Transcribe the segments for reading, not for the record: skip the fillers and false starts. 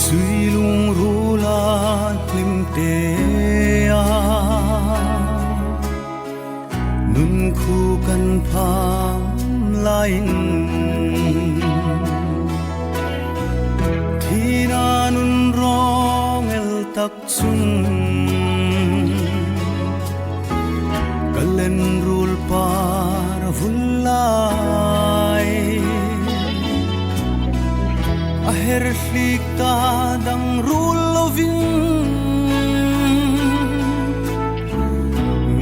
suy lung ru la lim te a nun khu kan pham lain thi na nun rong el tak chung kalen rul par vulai aher hlik ta dang rul lovin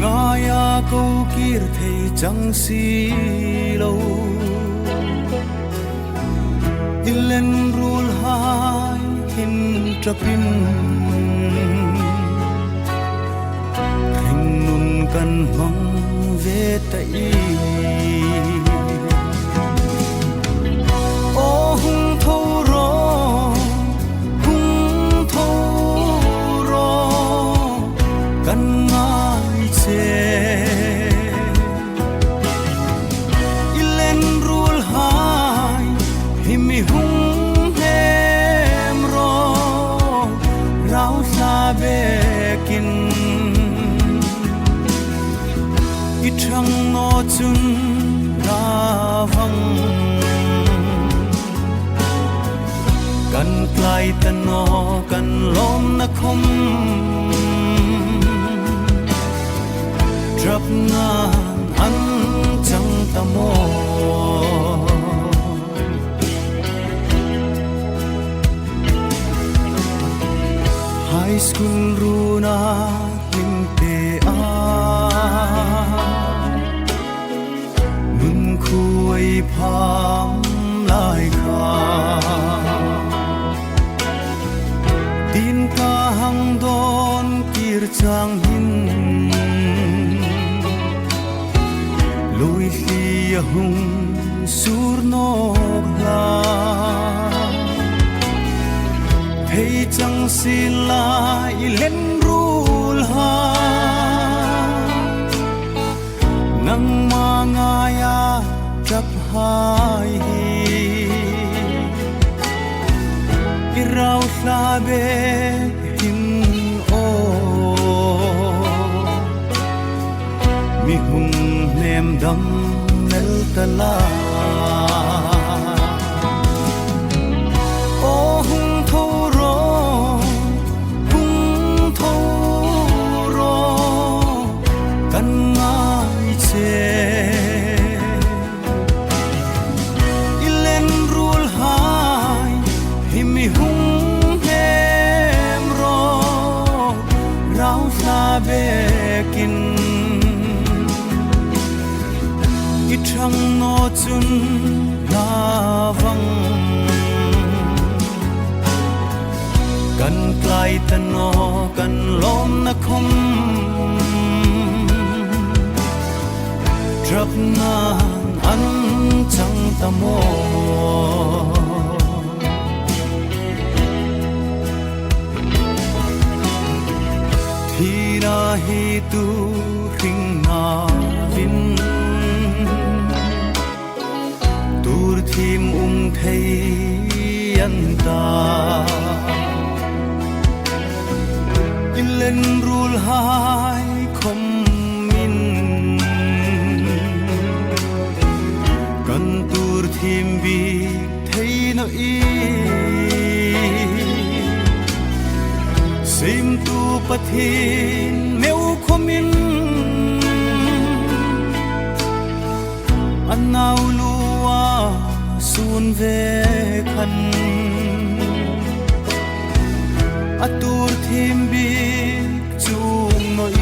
ngaya ko kir thei chang si lo ilen rul hai hin trapin thing nun kan mang ve tai ilen rul hai himi hung hem ro rau sa bekin i thang no chun ravang kan klai tan no kan lom na khom rap na an chang ta mo high school ru na lim te a nun khu ai pham lai kha tin ka hang don kir chang hin lối lia hung sur no la thấy chẳng xin lại lên rul ha nang ma ngaya chap hai irau sa be hin o mi hung nem dam nel tala o hung tho ro kan ngai che ilen rul hai himi hung hem ro rau sa bekin thang no chun lavang kan klai tan no kan lom na khom trap na an chang ta mo thi na hi tu ring na vin thim thấy anh ta in lên rul hai không min cần tur thim bi thấy nó y sim tu pathin meu khomin an nau lua sun ve khan atur thim bi chung noi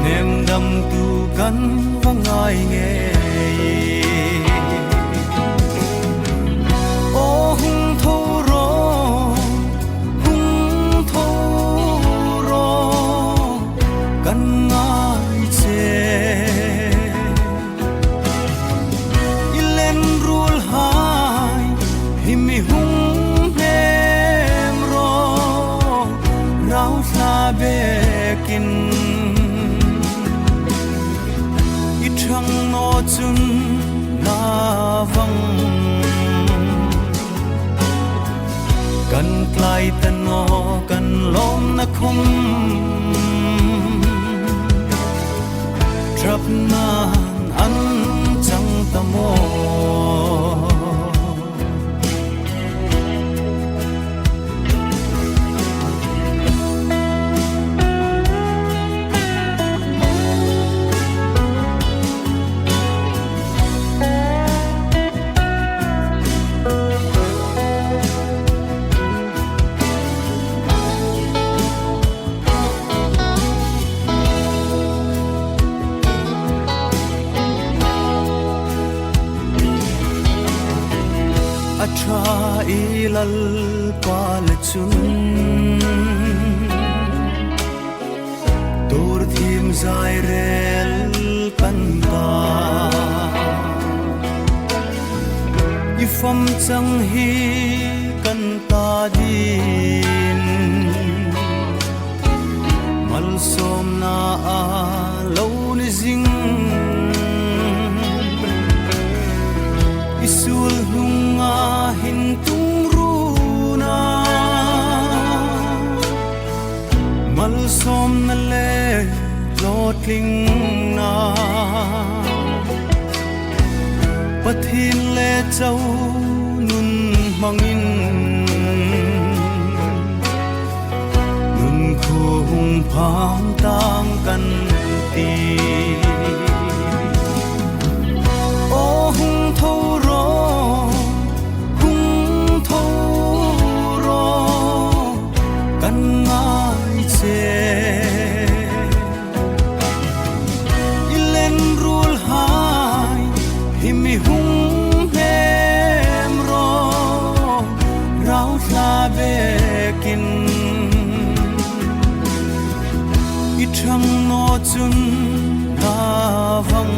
nem dam tu kan vangai nge trăng nó chun na văngกันไกลแต่นอกันล้มนะคมทรับนานอันจังตะโมilal palchun tur thim zai rel kanta ifam chang hi kanta din mal som na a lo ni zing isul hunga hin tung runa mal som na le lotling na pathin le chau nun mangin nun khu hung phang tang kan ti trăng nó chun na văng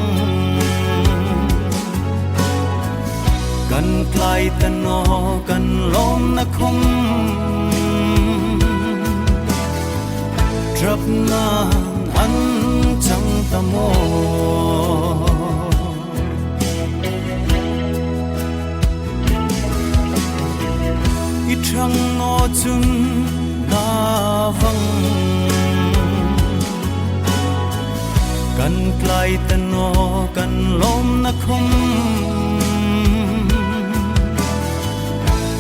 กันไกลแต่นอกันล้มนะคมทรับนานอันจังตะโมอีทรังนอจุนนาวังกันไกลแต่นอกันล้มนะคม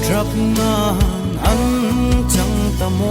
ทรับนานอันจังตะโม